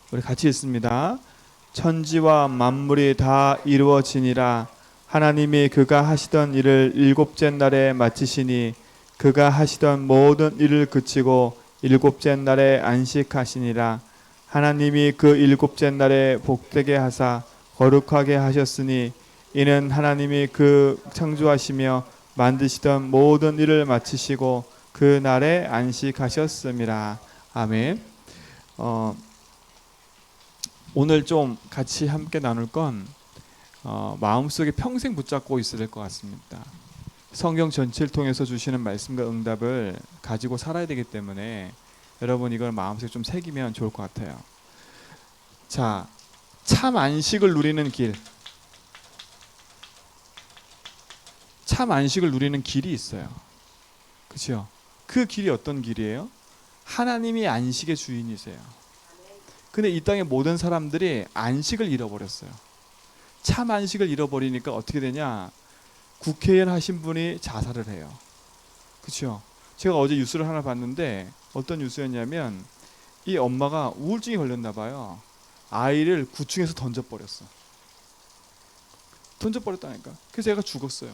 우리 같이 읽습니다. 천지와 만물이 다 이루어지니라. 하나님이 그가 하시던 일을 일곱째 날에 마치시니 그가 하시던 모든 일을 그치고 일곱째 날에 안식하시니라. 하나님이 그 일곱째 날에 복되게 하사 거룩하게 하셨으니 이는 하나님이 그 창조하시며 만드시던 모든 일을 마치시고 그 날에 안식하셨음이라. 아멘. 오늘 좀 같이 함께 나눌 건 마음속에 평생 붙잡고 있어야 될 것 같습니다. 성경 전체를 통해서 주시는 말씀과 응답을 가지고 살아야 되기 때문에 여러분 이걸 마음속에 좀 새기면 좋을 것 같아요. 자, 참 안식을 누리는 길. 참 안식을 누리는 길이 있어요. 그렇죠? 그 길이 어떤 길이에요? 하나님이 안식의 주인이세요. 근데 이 땅의 모든 사람들이 안식을 잃어버렸어요. 참 안식을 잃어버리니까 어떻게 되냐? 국회의원 하신 분이 자살을 해요. 그렇죠? 제가 어제 뉴스를 하나 봤는데 어떤 뉴스였냐면 이 엄마가 우울증이 걸렸나 봐요. 아이를 9층에서 던져버렸어. 던져버렸다니까. 그래서 애가 죽었어요.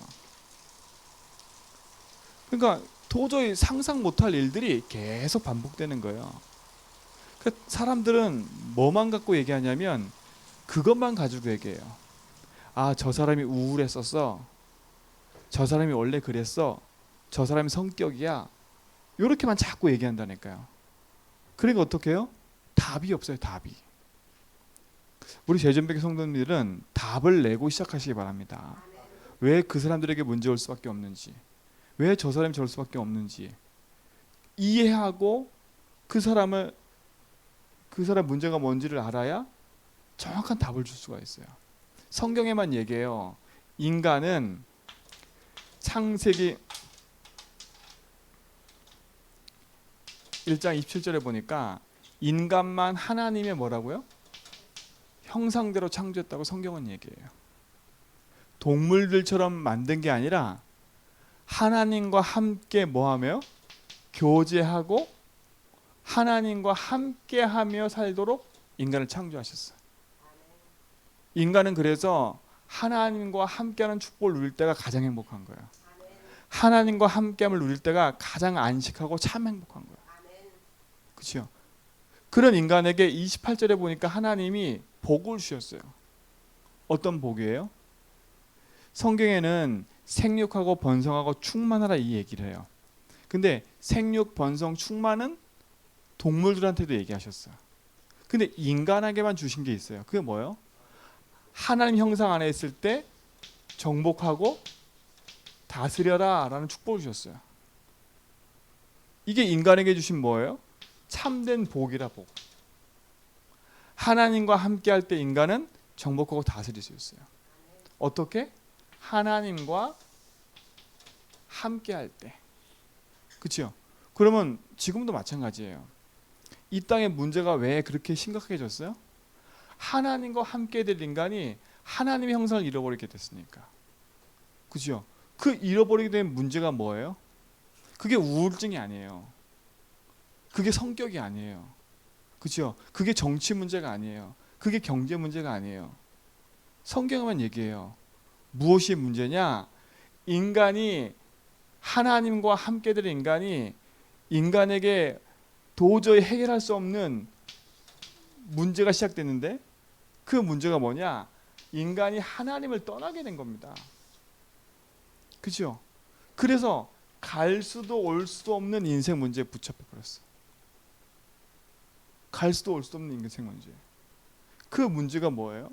그러니까 도저히 상상 못할 일들이 계속 반복되는 거예요. 그러니까 사람들은 뭐만 갖고 얘기하냐면 그것만 가지고 얘기해요. 아, 저 사람이 우울했었어. 저 사람이 원래 그랬어. 저 사람이 성격이야. 이렇게만 자꾸 얘기한다니까요. 그러니까 어떻게 해요? 답이 없어요. 답이. 우리 제전백의 성도님들은 답을 내고 시작하시기 바랍니다. 왜 그 사람들에게 문제 올 수밖에 없는지, 왜 저 사람이 저럴 수밖에 없는지 이해하고 그 사람 문제가 뭔지를 알아야 정확한 답을 줄 수가 있어요. 성경에만 얘기해요. 인간은 창세기 1장 27절에 보니까 인간만 하나님의 뭐라고요? 형상대로 창조했다고 성경은 얘기해요. 동물들처럼 만든 게 아니라 하나님과 함께 뭐하며? 교제하고 하나님과 함께하며 살도록 인간을 창조하셨어요. 인간은 그래서 하나님과 함께하는 축복을 누릴 때가 가장 행복한 거예요. 하나님과 함께함을 누릴 때가 가장 안식하고 참 행복한 거예요. 그렇죠? 그런 인간에게 28절에 보니까 하나님이 복을 주셨어요. 어떤 복이에요? 성경에는 생육하고 번성하고 충만하라 이 얘기를 해요. 근데 생육, 번성, 충만은 동물들한테도 얘기하셨어요. 근데 인간에게만 주신 게 있어요. 그게 뭐예요? 하나님 형상 안에 있을 때 정복하고 다스려라 라는 축복을 주셨어요. 이게 인간에게 주신 뭐예요? 참된 복이라 복. 하나님과 함께 할 때 인간은 정복하고 다스릴 수 있어요. 어떻게? 하나님과 함께 할 때. 그렇죠? 그러면 지금도 마찬가지예요. 이 땅의 문제가 왜 그렇게 심각해졌어요? 하나님과 함께 될 인간이 하나님의 형상을 잃어버리게 됐으니까. 그죠? 그 잃어버리게 된 문제가 뭐예요? 그게 우울증이 아니에요. 그게 성격이 아니에요. 그죠? 그게 정치 문제가 아니에요. 그게 경제 문제가 아니에요. 성경만 얘기해요. 무엇이 문제냐? 인간이 하나님과 함께 될 인간이 인간에게 도저히 해결할 수 없는 문제가 시작됐는데 그 문제가 뭐냐? 인간이 하나님을 떠나게 된 겁니다. 그죠? 그래서 갈 수도 올 수도 없는 인생 문제에 붙잡혀 버렸어. 갈 수도 올 수도 없는 인생 문제. 그 문제가 뭐예요?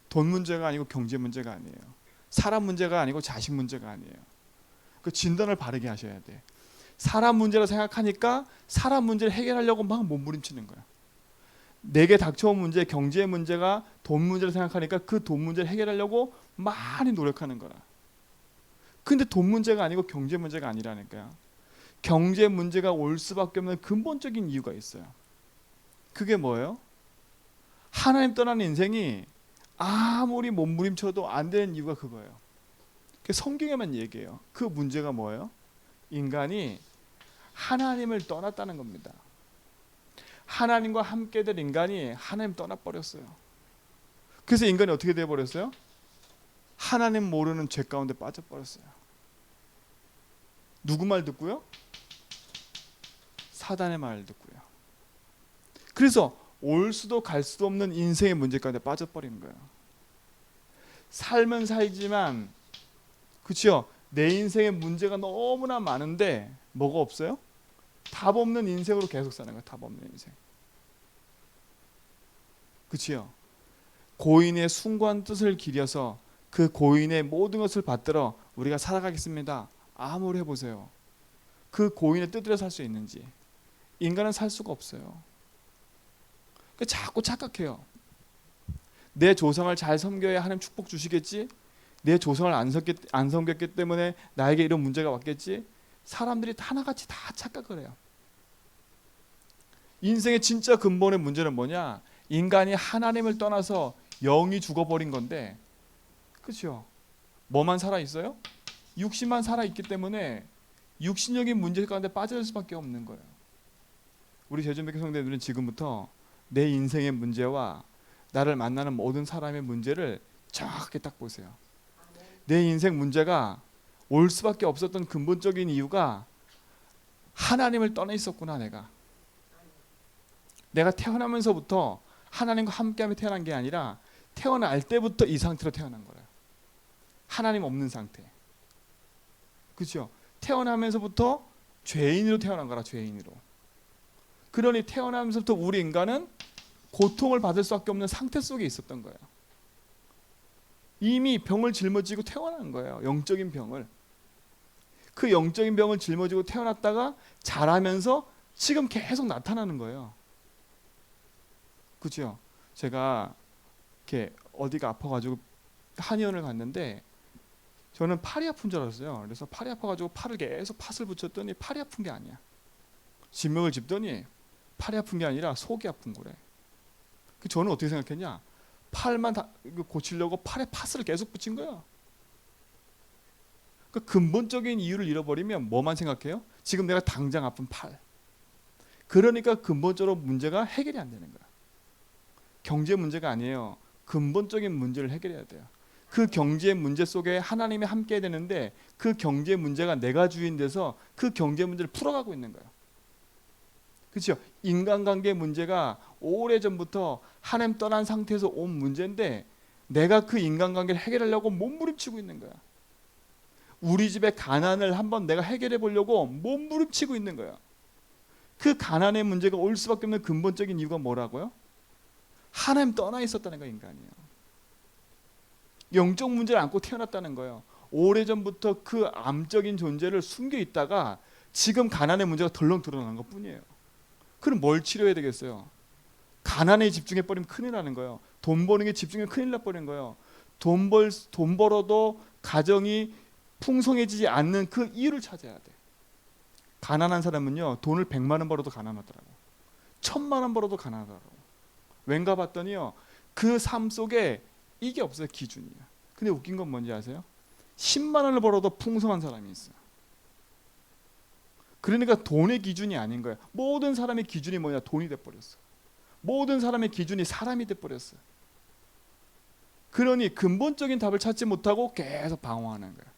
돈 문제가 아니고 경제 문제가 아니에요. 사람 문제가 아니고 자식 문제가 아니에요. 그 진단을 바르게 하셔야 돼. 사람 문제라 생각하니까 사람 문제를 해결하려고 막 몸부림치는 거야. 내게 닥쳐온 문제, 경제 문제가 돈 문제를 생각하니까 그 돈 문제를 해결하려고 많이 노력하는 거라. 근데 돈 문제가 아니고 경제 문제가 아니라니까요. 경제 문제가 올 수밖에 없는 근본적인 이유가 있어요. 그게 뭐예요? 하나님 떠나는 인생이 아무리 몸부림쳐도 안 되는 이유가 그거예요. 성경에만 얘기해요. 그 문제가 뭐예요? 인간이 하나님을 떠났다는 겁니다. 하나님과 함께 될 인간이 하나님 떠나버렸어요. 그래서 인간이 어떻게 되어버렸어요? 하나님 모르는 죄 가운데 빠져버렸어요. 누구 말 듣고요? 사단의 말 듣고요. 그래서 올 수도 갈 수도 없는 인생의 문제 가운데 빠져버리는 거예요. 삶은 살지만, 그렇죠? 내 인생의 문제가 너무나 많은데 뭐가 없어요? 답 없는 인생으로 계속 사는 거예요. 답 없는 인생. 그렇죠? 고인의 숭고한 뜻을 기려서 그 고인의 모든 것을 받들어 우리가 살아가겠습니다. 아무리 해보세요. 그 고인의 뜻대로 살 수 있는지. 인간은 살 수가 없어요. 그러니까 자꾸 착각해요. 내 조상을 잘 섬겨야 하나님 축복 주시겠지? 내 조상을 안 섬겼기 때문에 나에게 이런 문제가 왔겠지? 사람들이 하나같이 다 착각을 해요. 인생의 진짜 근본의 문제는 뭐냐? 인간이 하나님을 떠나서 영이 죽어버린 건데, 그렇죠? 뭐만 살아있어요? 육신만 살아있기 때문에 육신적인 문제 가운데 빠질 수밖에 없는 거예요. 우리 제주백교 성도님들은 지금부터 내 인생의 문제와 나를 만나는 모든 사람의 문제를 정확하게 딱 보세요. 내 인생 문제가 올 수밖에 없었던 근본적인 이유가 하나님을 떠나 있었구나. 내가 태어나면서부터 하나님과 함께하며 태어난 게 아니라 태어날 때부터 이 상태로 태어난 거예요. 하나님 없는 상태. 그렇죠? 태어나면서부터 죄인으로 태어난 거라. 죄인으로. 그러니 태어나면서부터 우리 인간은 고통을 받을 수밖에 없는 상태 속에 있었던 거예요. 이미 병을 짊어지고 태어난 거예요. 영적인 병을. 그 영적인 병을 짊어지고 태어났다가 자라면서 지금 계속 나타나는 거예요. 그렇죠? 제가 이렇게 어디가 아파가지고 한의원을 갔는데 저는 팔이 아픈 줄 알았어요. 그래서 팔이 아파가지고 팔을 계속 팥을 붙였더니 팔이 아픈 게 아니야. 진맥을 짚더니 팔이 아픈 게 아니라 속이 아픈 거래. 저는 어떻게 생각했냐? 팔만 고치려고 팔에 팥을 계속 붙인 거야. 그 근본적인 이유를 잃어버리면 뭐만 생각해요? 지금 내가 당장 아픈 팔. 그러니까 근본적으로 문제가 해결이 안 되는 거야. 경제 문제가 아니에요. 근본적인 문제를 해결해야 돼요. 그 경제 문제 속에 하나님이 함께 해야 되는데 그 경제 문제가 내가 주인 돼서 그 경제 문제를 풀어가고 있는 거예요. 그렇죠? 인간관계 문제가 오래전부터 하나님 떠난 상태에서 온 문제인데 내가 그 인간관계를 해결하려고 몸부림치고 있는 거야. 우리 집의 가난을 한번 내가 해결해 보려고 몸부림치고 있는 거야. 그 가난의 문제가 올 수밖에 없는 근본적인 이유가 뭐라고요? 하나님 떠나 있었다는 거야. 인간이요. 영적 문제를 안고 태어났다는 거예요. 오래전부터 그 암적인 존재를 숨겨 있다가 지금 가난의 문제가 덜렁 드러난 것뿐이에요. 그럼 뭘 치료해야 되겠어요? 가난에 집중해버리면 큰일 나는 거예요. 돈 버는 게 집중해 큰일 나버리는 거예요. 돈 벌어도 가정이 풍성해지지 않는 그 이유를 찾아야 돼. 가난한 사람은요, 돈을 100만 원 벌어도 가난하더라고. 1000만 원 벌어도 가난하더라고. 왠가 봤더니요, 그 삶 속에 이게 없어요. 기준이야. 근데 웃긴 건 뭔지 아세요? 10만 원을 벌어도 풍성한 사람이 있어요. 그러니까 돈의 기준이 아닌 거예요. 모든 사람의 기준이 뭐냐? 돈이 돼버렸어. 모든 사람의 기준이 사람이 돼버렸어. 그러니 근본적인 답을 찾지 못하고 계속 방황하는 거예요.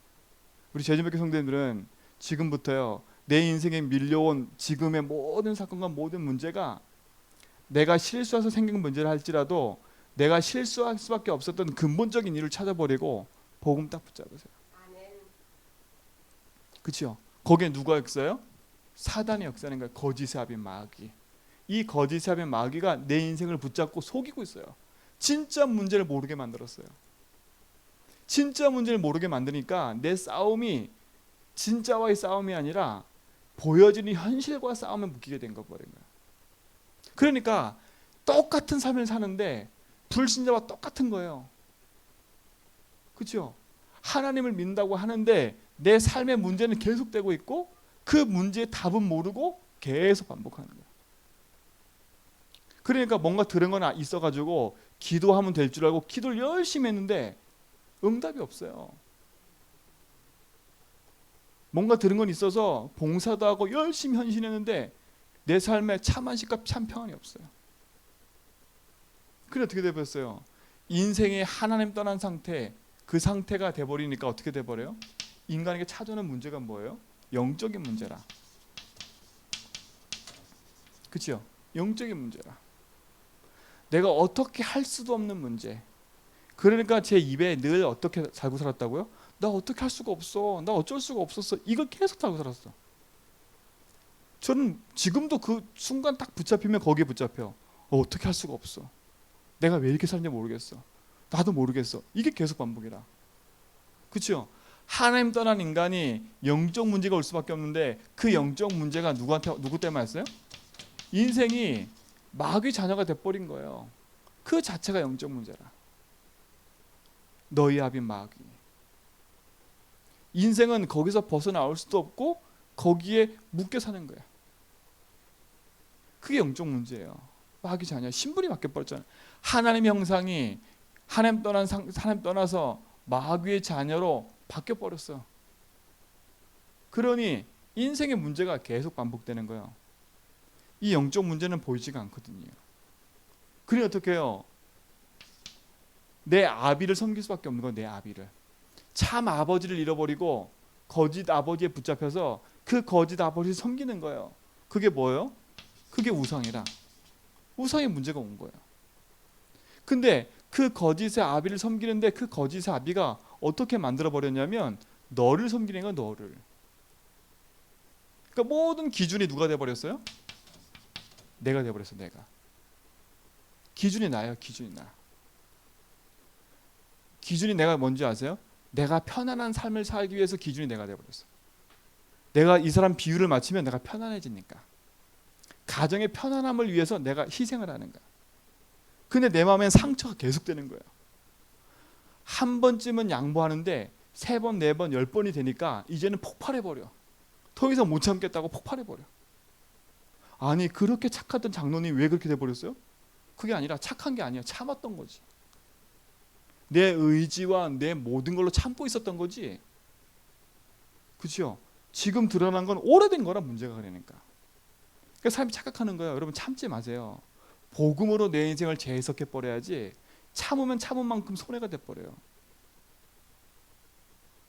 우리 제주백교 성도님들은 지금부터요, 내 인생에 밀려온 지금의 모든 사건과 모든 문제가 내가 실수해서 생긴 문제를 할지라도 내가 실수할 수밖에 없었던 근본적인 이유를 찾아버리고 복음 딱 붙잡으세요. 그렇죠? 거기에 누가 역사요? 사단의 역사는 거예요. 거짓의 아비 마귀. 이 거짓의 아비 마귀가 내 인생을 붙잡고 속이고 있어요. 진짜 문제를 모르게 만들었어요. 진짜 문제를 모르게 만드니까 내 싸움이 진짜와의 싸움이 아니라 보여지는 현실과 싸움에 묶이게 된 거버린 거예요. 그러니까 똑같은 삶을 사는데 불신자와 똑같은 거예요. 그렇죠? 하나님을 믿는다고 하는데 내 삶의 문제는 계속되고 있고 그 문제의 답은 모르고 계속 반복하는 거예요. 그러니까 뭔가 들은 건 있어가지고 기도하면 될 줄 알고 기도를 열심히 했는데 응답이 없어요. 뭔가 들은 건 있어서 봉사도 하고 열심히 헌신했는데 내 삶에 참 안식과 참 평안이 없어요. 그래 어떻게 돼버렸어요? 인생이 하나님 떠난 상태, 그 상태가 돼버리니까 어떻게 돼버려요? 인간에게 찾아오는 문제가 뭐예요? 영적인 문제라. 그치요? 영적인 문제라. 내가 어떻게 할 수도 없는 문제. 그러니까 제 입에 늘 어떻게 살고 살았다고요? 나 어떻게 할 수가 없어. 나 어쩔 수가 없었어. 이걸 계속 살고 살았어. 저는 지금도 그 순간 딱 붙잡히면 거기에 붙잡혀. 어떻게 할 수가 없어. 내가 왜 이렇게 살는지 모르겠어. 나도 모르겠어. 이게 계속 반복이라. 그렇죠? 하나님 떠난 인간이 영적 문제가 올 수밖에 없는데 그 영적 문제가 누구 때문에 왔어요? 인생이 마귀 자녀가 돼버린 거예요. 그 자체가 영적 문제라. 너희 아비 마귀. 인생은 거기서 벗어나올 수도 없고 거기에 묶여 사는 거야. 그게 영적 문제예요. 마귀 자녀 신분이 바뀌어버렸잖아요. 하나님 형상이 하나님 떠나서 마귀의 자녀로 바뀌어버렸어요. 그러니 인생의 문제가 계속 반복되는 거예요. 이 영적 문제는 보이지가 않거든요. 그러니 어떻게 해요? 내 아비를 섬길 수밖에 없는 거예요. 내 아비를. 참 아버지를 잃어버리고 거짓 아버지에 붙잡혀서 그 거짓 아버지를 섬기는 거예요. 그게 뭐예요? 그게 우상이라. 우상의 문제가 온 거예요. 근데 그 거짓의 아비를 섬기는데 그 거짓의 아비가 어떻게 만들어버렸냐면 너를 섬기는 건 너를. 그러니까 모든 기준이 누가 돼버렸어요? 내가 돼버렸어. 내가. 기준이 나예요. 기준이 나. 기준이 내가 뭔지 아세요? 내가 편안한 삶을 살기 위해서 기준이 내가 돼버렸어. 내가 이 사람 비유를 맞추면 내가 편안해지니까. 가정의 편안함을 위해서 내가 희생을 하는 거야. 근데 내 마음엔 상처가 계속되는 거예요. 한 번쯤은 양보하는데 3번, 4번, 10번이 되니까 이제는 폭발해버려. 더 이상 못 참겠다고 폭발해버려. 아니 그렇게 착하던 장로님 왜 그렇게 돼버렸어요? 그게 아니라 착한 게 아니야. 참았던 거지. 내 의지와 내 모든 걸로 참고 있었던 거지. 그렇죠? 지금 드러난 건 오래된 거라 문제가 그러니까. 그러니까 사람이 착각하는 거예요. 여러분 참지 마세요. 복음으로 내 인생을 재해석해 버려야지. 참으면 참은 만큼 손해가 돼 버려요.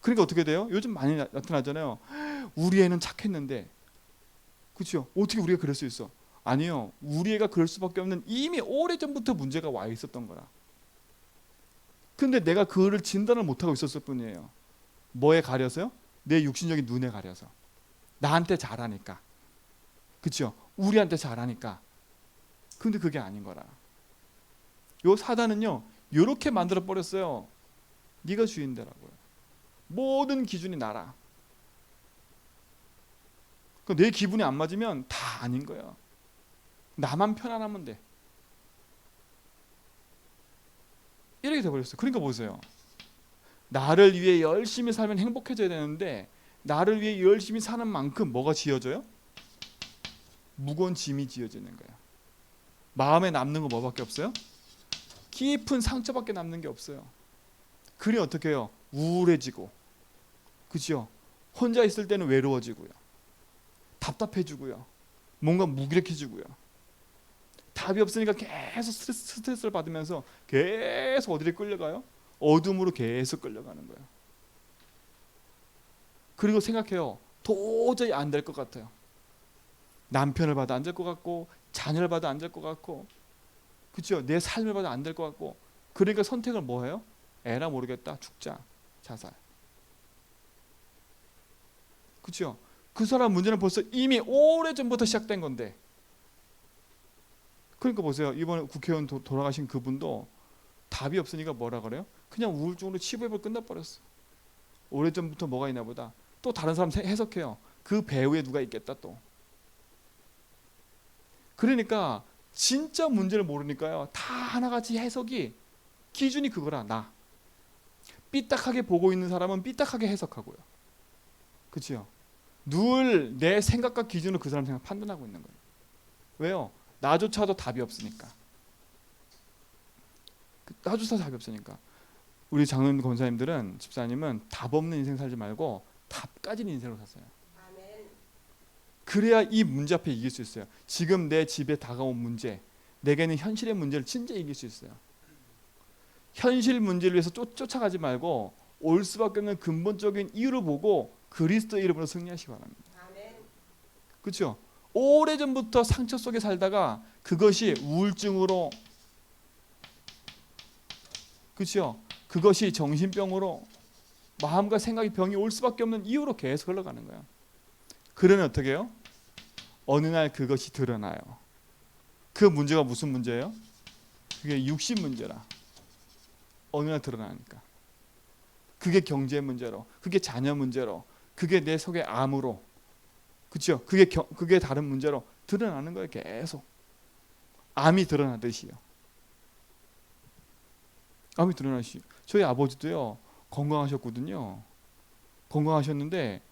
그러니까 어떻게 돼요? 요즘 많이 나타나잖아요. 우리 애는 착했는데, 그렇죠? 어떻게 우리가 그럴 수 있어? 아니요. 우리 애가 그럴 수밖에 없는 이미 오래전부터 문제가 와 있었던 거라. 근데 내가 그거를 진단을 못하고 있었을 뿐이에요. 뭐에 가려서요? 내 육신적인 눈에 가려서. 나한테 잘하니까. 그렇죠? 우리한테 잘하니까. 근데 그게 아닌 거라. 요 사단은요 요렇게 만들어 버렸어요. 네가 주인되라고요. 모든 기준이 나라. 내 기분이 안 맞으면 다 아닌 거야. 나만 편안하면 돼. 이렇게 돼버렸어요. 그러니까 보세요. 나를 위해 열심히 살면 행복해져야 되는데 나를 위해 열심히 사는 만큼 뭐가 지어져요? 무거운 짐이 지어지는 거야. 마음에 남는 거 뭐밖에 없어요? 깊은 상처밖에 남는 게 없어요. 그리 어떻게 해요? 우울해지고, 그죠? 혼자 있을 때는 외로워지고요, 답답해지고요, 뭔가 무기력해지고요. 답이 없으니까 계속 스트레스를 받으면서 계속 어디를 끌려가요? 어둠으로 계속 끌려가는 거예요. 그리고 생각해요. 도저히 안 될 것 같아요. 남편을 봐도 안 될 것 같고, 자녀를 봐도 안 될 것 같고, 그렇죠? 내 삶을 봐도 안 될 것 같고, 그러니까 선택을 뭐 해요? 에라 모르겠다, 죽자, 자살. 그렇죠? 그 사람 문제는 벌써 이미 오래전부터 시작된 건데. 그러니까 보세요. 이번에 국회의원 돌아가신 그분도 답이 없으니까 뭐라 그래요? 그냥 우울증으로 치부해버려 끝나버렸어. 오래전부터 뭐가 있나 보다. 또 다른 사람 해석해요. 그 배후에 누가 있겠다 또. 그러니까 진짜 문제를 모르니까요. 다 하나같이 해석이 기준이 그거라. 나. 삐딱하게 보고 있는 사람은 삐딱하게 해석하고요. 그렇죠? 늘 내 생각과 기준으로 그 사람 생각 판단하고 있는 거예요. 왜요? 나조차도 답이 없으니까. 나조차도 답이 없으니까. 우리 장로님 권사님들은, 집사님은 답 없는 인생 살지 말고 답 가진 인생으로 샀어요. 그래야 이 문제 앞에 이길 수 있어요. 지금 내 집에 다가온 문제, 내게는 현실의 문제를 진짜 이길 수 있어요. 현실 문제를 위해서 쫓아가지 말고 올 수밖에 없는 근본적인 이유를 보고 그리스도의 이름으로 승리하시기 바랍니다. 그렇죠? 오래전부터 상처 속에 살다가 그것이 우울증으로, 그렇죠? 그것이 정신병으로, 마음과 생각이 병이 올 수밖에 없는 이유로 계속 흘러가는 거예요. 그러면 어떻게 해요? 어느 날 그것이 드러나요. 그 문제가 무슨 문제예요? 그게 육신 문제라. 어느 날 드러나니까. 그게 경제 문제로, 그게 자녀 문제로, 그게 내 속의 암으로, 그렇죠? 그게 다른 문제로 드러나는 거예요. 계속 암이 드러나듯이요. 암이 드러나시. 저희 아버지도요 건강하셨거든요. 건강하셨는데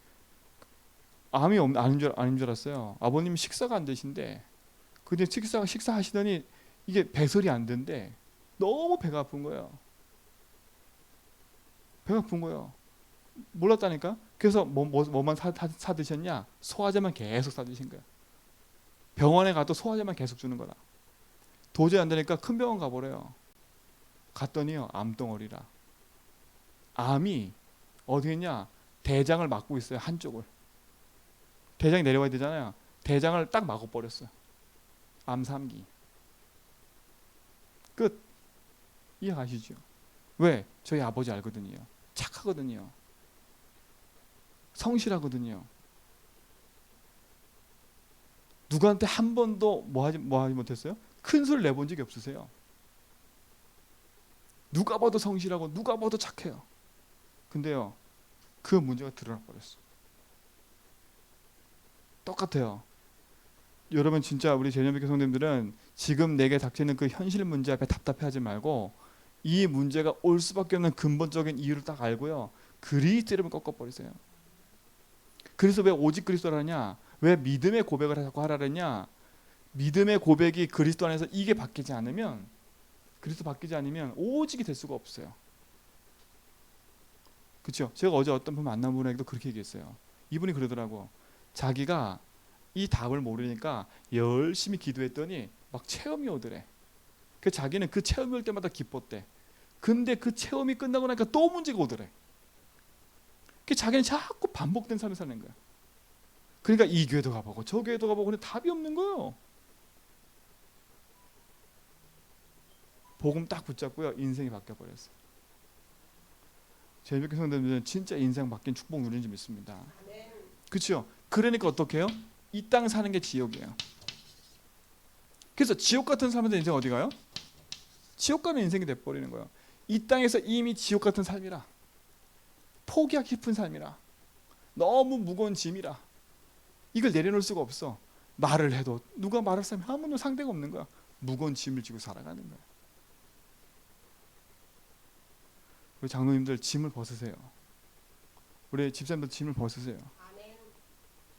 암이 아닌 줄 알았어요. 아버님 식사가 안 되신데, 근데 식사하시더니 이게 배설이 안 된대. 너무 배가 아픈 거예요. 배가 아픈 거예요. 몰랐다니까. 그래서 뭐만 사 드셨냐? 소화제만 계속 사 드신 거야. 병원에 가도 소화제만 계속 주는 거라. 도저히 안 되니까 큰 병원 가버려요. 갔더니요 암덩어리라. 암이 어디 있냐? 대장을 막고 있어요. 한쪽을. 대장이 내려와야 되잖아요. 대장을 딱 막아버렸어요. 암 3기. 끝. 이해가시죠? 왜? 저희 아버지 알거든요. 착하거든요. 성실하거든요. 누구한테 한 번도 뭐 하지 못했어요? 큰 소리 내본 적이 없으세요. 누가 봐도 성실하고 누가 봐도 착해요. 근데요 그 문제가 드러나 버렸어. 똑같아요. 여러분 진짜 우리 제녀교회 성도님들은 지금 내게 닥치는 그 현실 문제 앞에 답답해하지 말고 이 문제가 올 수밖에 없는 근본적인 이유를 딱 알고요 그리스도 이름을 꺾어버리세요. 그래서 왜 오직 그리스도라냐? 왜 믿음의 고백을 자꾸 하라 그랬냐? 믿음의 고백이 그리스도 안에서 이게 바뀌지 않으면, 그리스도 바뀌지 않으면 오직이 될 수가 없어요. 그렇죠? 제가 어제 어떤 분 만난 분에게도 그렇게 얘기했어요. 이분이 그러더라고. 자기가 이 답을 모르니까 열심히 기도했더니 막 체험이 오더래. 그 자기는 그 체험이 올 때마다 기뻤대. 근데 그 체험이 끝나고 나니까 또 문제가 오더래. 그 자기는 자꾸 반복된 삶을 사는 거야. 그러니까 이 교회도 가보고 저 교회도 가보고 근데 답이 없는 거예요. 복음 딱 붙잡고요 인생이 바뀌어버렸어요. 제주교회 성도님들은 진짜 인생 바뀐 축복 누리는 줄 믿습니다. 그렇죠? 그러니까 어떻게 해요? 이 땅 사는 게 지옥이에요. 그래서 지옥 같은 사람들 인생 어디 가요? 지옥 가는 인생이 돼버리는 거예요. 이 땅에서 이미 지옥 같은 삶이라, 포기하기 깊은 삶이라, 너무 무거운 짐이라 이걸 내려놓을 수가 없어. 말을 해도 누가 말할 사람이 아무도 상대가 없는 거야. 무거운 짐을 지고 살아가는 거야. 우리 장로님들 짐을 벗으세요. 우리 집사님들 짐을 벗으세요.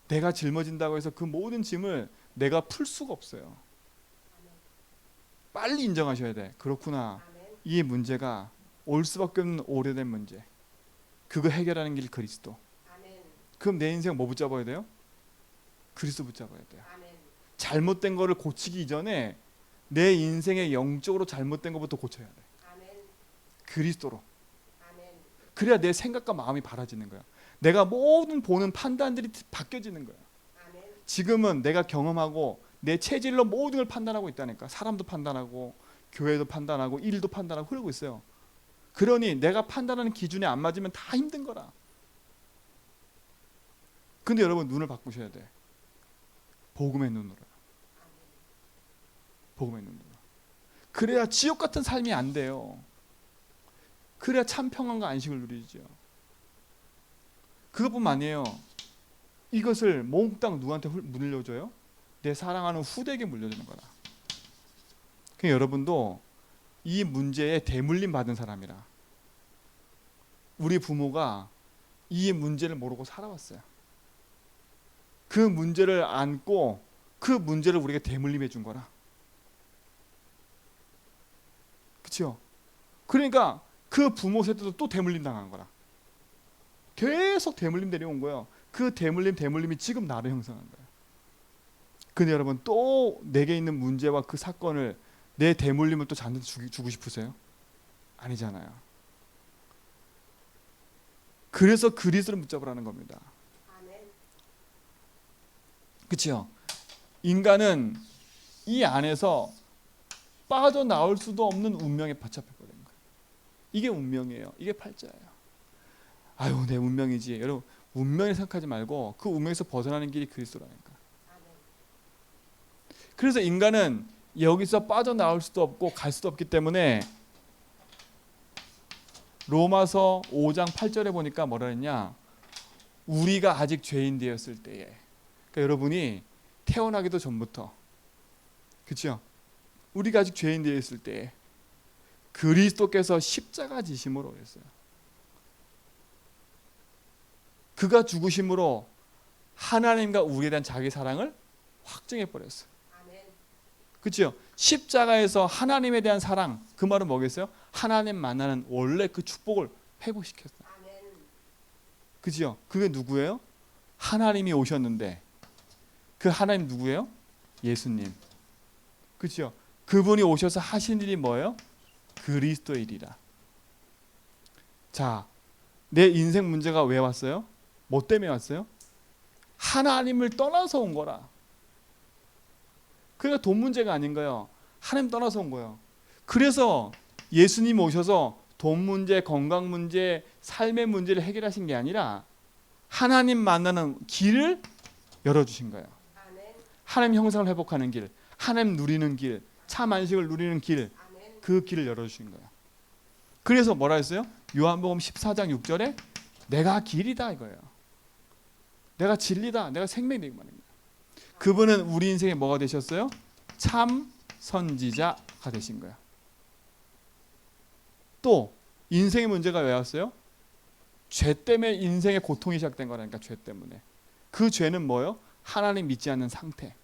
내가 짊어진다고 해서 그 모든 짐을 내가 풀 수가 없어요. 빨리 인정하셔야 돼. 그렇구나. 이 문제가 올 수밖에 없는 오래된 문제. 그거 해결하는 길 그리스도. 그럼 내 인생 뭐 붙잡아야 돼요? 그리스도 붙잡아야 돼요. 잘못된 거를 고치기 이전에 내 인생의 영적으로 잘못된 것부터 고쳐야 돼. 그리스도로. 그래야 내 생각과 마음이 바라지는 거야. 내가 모든 보는 판단들이 바뀌어지는 거야. 지금은 내가 경험하고 내 체질로 모든 걸 판단하고 있다니까. 사람도 판단하고 교회도 판단하고 일도 판단하고 흐르고 있어요. 그러니 내가 판단하는 기준에 안 맞으면 다 힘든 거라. 근데 여러분 눈을 바꾸셔야 돼. 복음의 눈으로. 복음의 눈으로. 그래야 지옥 같은 삶이 안 돼요. 그래야 참 평안과 안식을 누리죠. 그것뿐만 아니에요. 이것을 몽땅 누구한테 물려줘요? 내 사랑하는 후대에게 물려주는 거라. 그러니까 여러분도 이 문제에 대물림 받은 사람이라. 우리 부모가 이 문제를 모르고 살아왔어요. 그 문제를 안고 그 문제를 우리가 대물림해 준 거라. 그렇죠? 그러니까 그 부모 세대도 또 대물림 당한 거라. 계속 대물림 내려온 거예요. 그 대물림이 지금 나를 형성한 거예요. 근데 여러분 또 내게 있는 문제와 그 사건을 내 대물림을 또 잔뜩 주고 싶으세요? 아니잖아요. 그래서 그리스도를 붙잡으라는 겁니다. 그렇죠? 인간은 이 안에서 빠져나올 수도 없는 운명에 붙잡혀버린 거예요. 이게 운명이에요. 이게 팔자예요. 아유, 내 운명이지. 여러분, 운명을 생각하지 말고 그 운명에서 벗어나는 길이 그리스도라니까. 그래서 인간은 여기서 빠져나올 수도 없고 갈 수도 없기 때문에 로마서 5장 8절에 보니까 뭐라 했냐? 우리가 아직 죄인 되었을 때에. 그러니까 여러분이 태어나기도 전부터, 그렇죠? 우리가 아직 죄인 되었을 때에 그리스도께서 십자가 지심으로 그랬어요. 그가 죽으심으로 하나님과 우리에 대한 자기 사랑을 확증해 버렸어요. 그렇죠? 십자가에서 하나님에 대한 사랑, 그 말은 뭐겠어요? 하나님 만나는 원래 그 축복을 회복시켰어요. 그렇죠? 그게 누구예요? 하나님이 오셨는데 그 하나님 누구예요? 예수님. 그렇죠? 그분이 오셔서 하신 일이 뭐예요? 그리스도의 일이라. 자, 내 인생 문제가 왜 왔어요? 뭐 때문에 왔어요? 하나님을 떠나서 온 거라. 그러니까 돈 문제가 아닌 거예요. 하나님 떠나서 온 거예요. 그래서 예수님 오셔서 돈 문제, 건강 문제, 삶의 문제를 해결하신 게 아니라 하나님 만나는 길을 열어주신 거예요. 하나님 형상을 회복하는 길, 하나님 누리는 길, 참 안식을 누리는 길, 그 길을 열어주신 거예요. 그래서 뭐라 했어요? 요한복음 14장 6절에 내가 길이다 이거예요. 내가 진리다, 내가 생명이다 이 말입니다. 그분은 우리 인생에 뭐가 되셨어요? 참 선지자가 되신 거예요. 또 인생의 문제가 왜 왔어요? 죄 때문에 인생의 고통이 시작된 거라니까. 죄 때문에. 그 죄는 뭐예요? 하나님 믿지 않는 상태.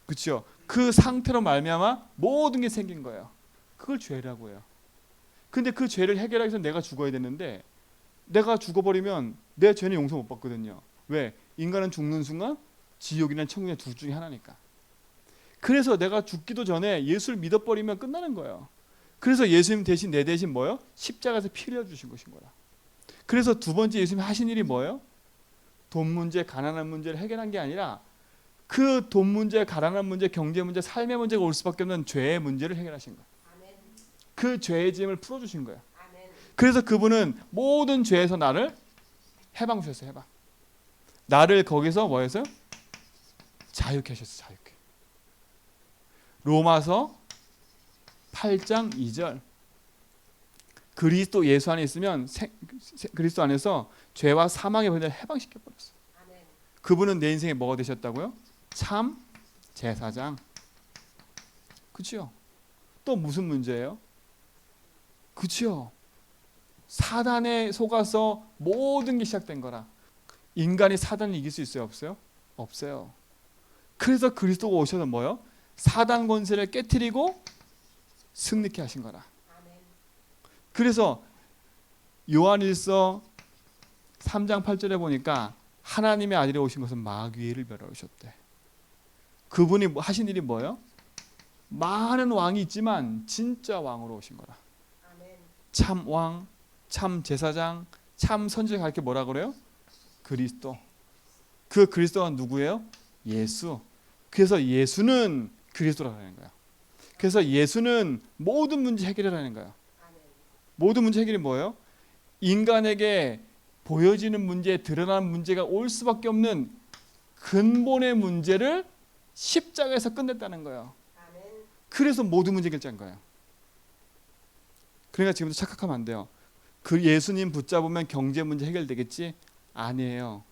그렇죠? 그 상태로 말미암아 모든 게 생긴 거예요. 그걸 죄라고 해요. 근데 그 죄를 해결하기 위해서 내가 죽어야 되는데 내가 죽어버리면 내 죄는 용서 못 받거든요. 왜? 인간은 죽는 순간 지옥이나 천국의 둘 중에 하나니까. 그래서 내가 죽기도 전에 예수를 믿어버리면 끝나는 거예요. 그래서 예수님 대신 내 대신 뭐예요? 십자가에서 피 흘려주신 것인 거라. 그래서 두 번째 예수님이 하신 일이 뭐예요? 돈 문제, 가난한 문제를 해결한 게 아니라 그 돈 문제, 가난한 문제, 경제 문제, 삶의 문제가 올 수밖에 없는 죄의 문제를 해결하신 거예요. 그 죄의 짐을 풀어주신 거예요. 그래서 그분은 모든 죄에서 나를 해방 주셨어요. 해방. 나를 거기서 뭐 했어요? 자유케 하셨어요. 자유케. 로마서 8장 2절. 그리스도 예수 안에 있으면 그리스도 안에서 죄와 사망의 번뇌를 해방시켜 버렸어요. 그분은 내 인생에 뭐가 되셨다고요? 참 제사장. 그렇죠? 또 무슨 문제예요? 그렇죠? 사단에 속아서 모든 게 시작된 거라. 인간이 사단을 이길 수 있어요? 없어요? 없어요. 그래서 그리스도가 오셔서 뭐요? 사단 권세를 깨트리고 승리케 하신 거라. 그래서 요한일서 3장 8절에 보니까 하나님의 아들이 오신 것은 마귀를 멸하셨대. 그분이 하신 일이 뭐예요? 많은 왕이 있지만 진짜 왕으로 오신 거라. 참 왕, 참 제사장, 참 선지자 가르쳐 뭐라 그래요? 그리스도. 그 그리스도가 누구예요? 예수. 그래서 예수는 그리스도라고 하는 거야. 그래서 예수는 모든 문제 해결이라는 거야. 모든 문제 해결이 뭐예요? 인간에게 보여지는 문제, 드러나는 문제가 올 수밖에 없는 근본의 문제를 십자가에서 끝냈다는 거예요. 그래서 모든 문제 결정한 거예요. 그러니까 지금도 착각하면 안 돼요. 그 예수님 붙잡으면 경제 문제 해결되겠지? 아니에요.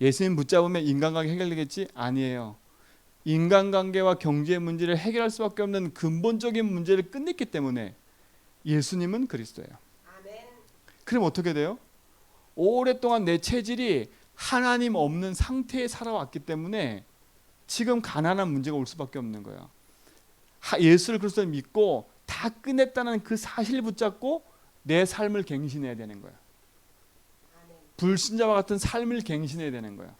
예수님 붙잡으면 인간관계 해결되겠지? 아니에요. 인간관계와 경제 문제를 해결할 수밖에 없는 근본적인 문제를 끝냈기 때문에 예수님은 그리스도예요. 그럼 어떻게 돼요? 오랫동안 내 체질이 하나님 없는 상태에 살아왔기 때문에 지금 가난한 문제가 올 수밖에 없는 거예요. 예수를 그리스도를 믿고 다 끝냈다는 그 사실 붙잡고 내 삶을 갱신해야 되는 거예요. 불신자와 같은 삶을 갱신해야 되는 거예요.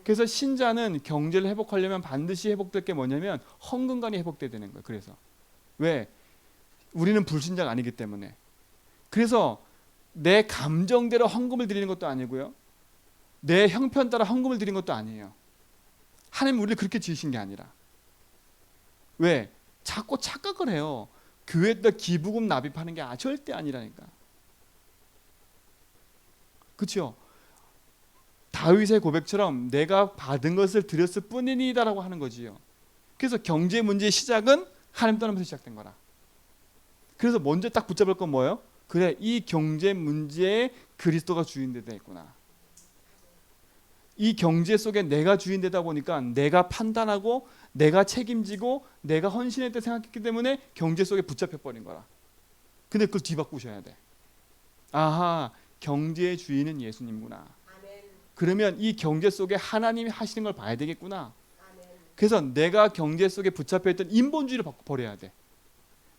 그래서 신자는 경제를 회복하려면 반드시 회복될 게 뭐냐면 헌금관이 회복돼야 되는 거예요. 그래서 왜? 우리는 불신자가 아니기 때문에. 그래서 내 감정대로 헌금을 드리는 것도 아니고요, 내 형편 따라 헌금을 드리는 것도 아니에요. 하나님 우리를 그렇게 지으신 게 아니라. 왜? 자꾸 착각을 해요. 교회에다 기부금 납입하는 게 절대 아니라니까. 그렇죠? 다윗의 고백처럼 내가 받은 것을 드렸을 뿐이니다라고 하는 거지요. 그래서 경제 문제의 시작은 하나님 떠나면서 시작된 거라. 그래서 먼저 딱 붙잡을 건 뭐예요? 그래, 이 경제 문제에 그리스도가 주인되다 있구나. 이 경제 속에 내가 주인되다 보니까 내가 판단하고 내가 책임지고 내가 헌신했다 생각했기 때문에 경제 속에 붙잡혀 버린 거라. 근데 그걸 뒤바꾸셔야 돼. 아하, 경제의 주인은 예수님구나. 그러면 이 경제 속에 하나님이 하시는 걸 봐야 되겠구나. 그래서 내가 경제 속에 붙잡혀 있던 인본주의를 버려야 돼.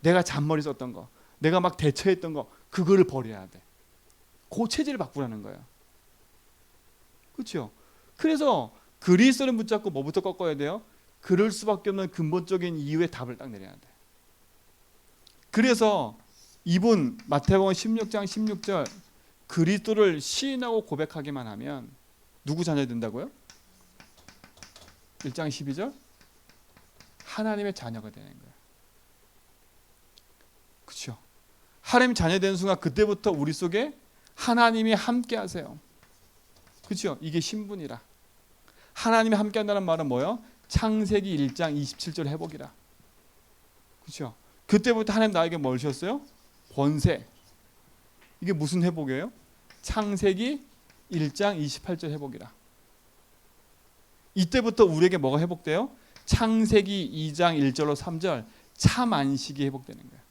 내가 잔머리 썼던 거, 내가 막 대처했던 거, 그거를 버려야 돼. 그 체질을 바꾸라는 거예요. 그렇죠? 그래서 그리스도를 붙잡고 뭐부터 꺾어야 돼요? 그럴 수밖에 없는 근본적인 이유의 답을 딱 내려야 돼. 그래서 이분 마태복음 16장 16절, 그리스도를 시인하고 고백하기만 하면 누구 자녀 된다고요? 1장 12절, 하나님의 자녀가 되는 거예요. 그렇죠? 하나님 자녀 되는 순간 그때부터 우리 속에 하나님이 함께 하세요. 그렇죠? 이게 신분이라. 하나님이 함께 한다는 말은 뭐예요? 창세기 1장 27절 회복이라. 그렇죠? 그때부터 하나님 나에게 뭘 주셨어요? 권세. 이게 무슨 회복이에요? 창세기 1장 28절 회복이라. 이때부터 우리에게 뭐가 회복돼요? 창세기 2장 1절로 3절 참 안식이 회복되는 거예요.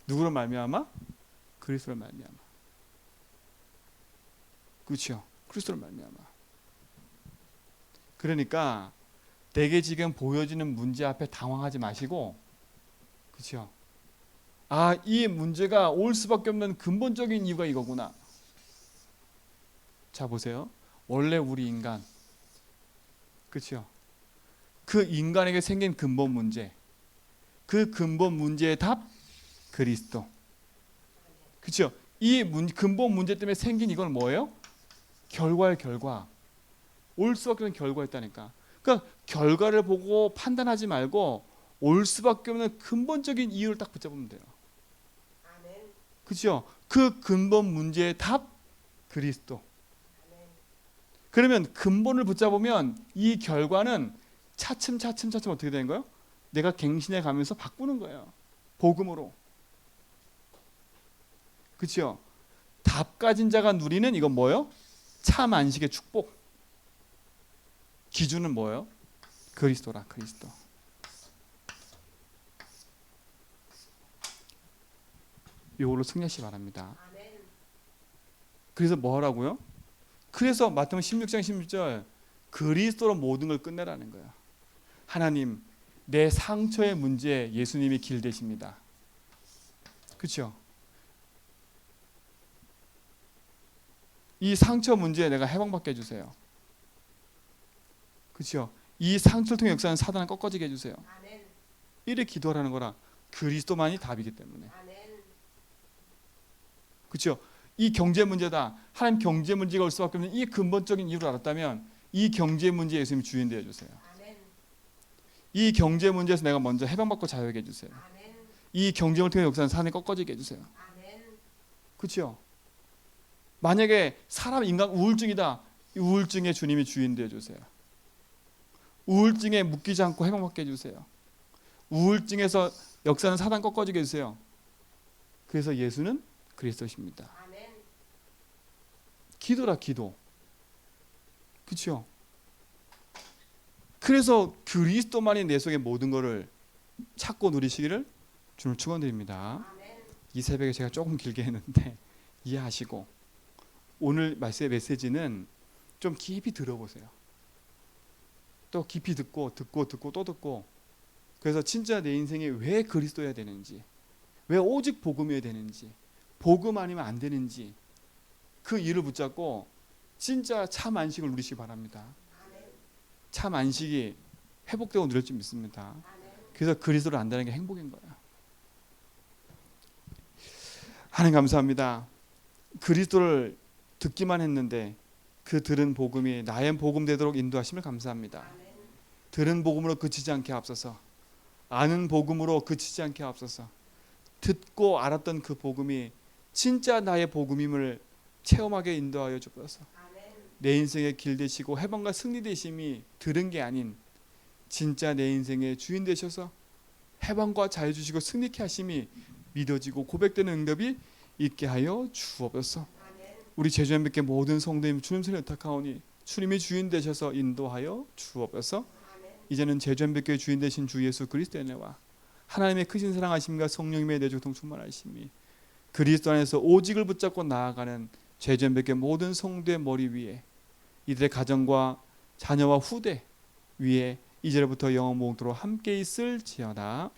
누구로 말미암아? 그리스도로 말미암아. 그렇죠? 그리스도로 말미암아. 그러니까 내게 지금 보여지는 문제 앞에 당황하지 마시고, 그렇죠? 아, 이 문제가 올 수밖에 없는 근본적인 이유가 이거구나. 자, 보세요. 원래 우리 인간, 그렇죠? 그 인간에게 생긴 근본 문제, 그 근본 문제의 답, 그리스도. 그렇죠? 이 근본 문제 때문에 생긴 이건 뭐예요? 결과의 결과. 올 수밖에 없는 결과였다니까. 그러니까 결과를 보고 판단하지 말고 올 수밖에 없는 근본적인 이유를 딱 붙잡으면 돼요. 그렇죠? 그 근본 문제의 답, 그리스도. 그러면 근본을 붙잡으면 이 결과는 차츰 어떻게 되는 거예요? 내가 갱신해 가면서 바꾸는 거예요. 복음으로. 그렇죠? 답 가진 자가 누리는 이건 뭐예요? 참 안식의 축복. 기준은 뭐예요? 그리스도라, 그리스도. 이걸로 승리하시기 바랍니다. 그래서 뭐 하라고요? 그래서 마태복음 16장 16절 그리스도로 모든 걸 끝내라는 거예요. 하나님, 내 상처의 문제에 예수님이 길 되십니다. 그렇죠? 이 상처 문제에 내가 해방받게 해주세요. 그렇죠? 이 상처를 통해 역사하는 사단을 꺾어지게 해주세요. 이렇게 기도하라는 거라. 그리스도만이 답이기 때문에. 그렇죠? 이 경제 문제다. 하나님 경제 문제가 올 수밖에 없는 이 근본적인 이유를 알았다면 이 경제 문제에 예수님이 주인 되어 주세요. 이 경제 문제에서 내가 먼저 해방받고 자유하게 해주세요. 이 경쟁을 통해 역사는 사단이 꺾어지게 해주세요. 그렇죠? 만약에 사람 인간 우울증이다. 이 우울증에 주님이 주인 되어 주세요. 우울증에 묶이지 않고 해방받게 해주세요. 우울증에서 역사는 사단 꺾어지게 해주세요. 그래서 예수는 그리스도십니다. 기도라, 기도. 그렇죠? 그래서 그리스도만이 내 속의 모든 것을 찾고 누리시기를 주님을 축원드립니다. 이 새벽에 제가 조금 길게 했는데 이해하시고 오늘 말씀의 메시지는 좀 깊이 들어보세요. 또 깊이 듣고 또 듣고, 그래서 진짜 내 인생에 왜 그리스도여야 되는지, 왜 오직 복음이어야 되는지, 복음 아니면 안 되는지 그 이유를 붙잡고 진짜 참 안식을 누리시기 바랍니다. 참 안식이 회복되고 누릴 줄 믿습니다. 그래서 그리스도를 안다는 게 행복인 거예요. 하나님 감사합니다. 그리스도를 듣기만 했는데 그 들은 복음이 나의 복음 되도록 인도하심을 감사합니다. 들은 복음으로 그치지 않게 하옵소서. 아는 복음으로 그치지 않게 하옵소서. 듣고 알았던 그 복음이 진짜 나의 복음임을 체험하게 인도하여 주옵소서. 내 인생의 길 되시고 해방과 승리 되심이 들은 게 아닌 진짜 내 인생의 주인 되셔서 해방과 자유 주시고 승리케 하심이 믿어지고 고백되는 응답이 있게 하여 주옵소서. 우리 제주한빛교회 모든 성도님 주님 손에 의탁하오니 주님이 주인 되셔서 인도하여 주옵소서. 이제는 제주한빛교회 주인 되신 주 예수 그리스도의 은혜와 하나님의 크신 사랑하심과 성령님의 내주통 충만하심이 그리스도 안에서 오직을 붙잡고 나아가는 제주한빛교회 모든 성도의 머리 위에 이들의 가정과 자녀와 후대 위에 이제부터 영원토록 함께 있을지어다.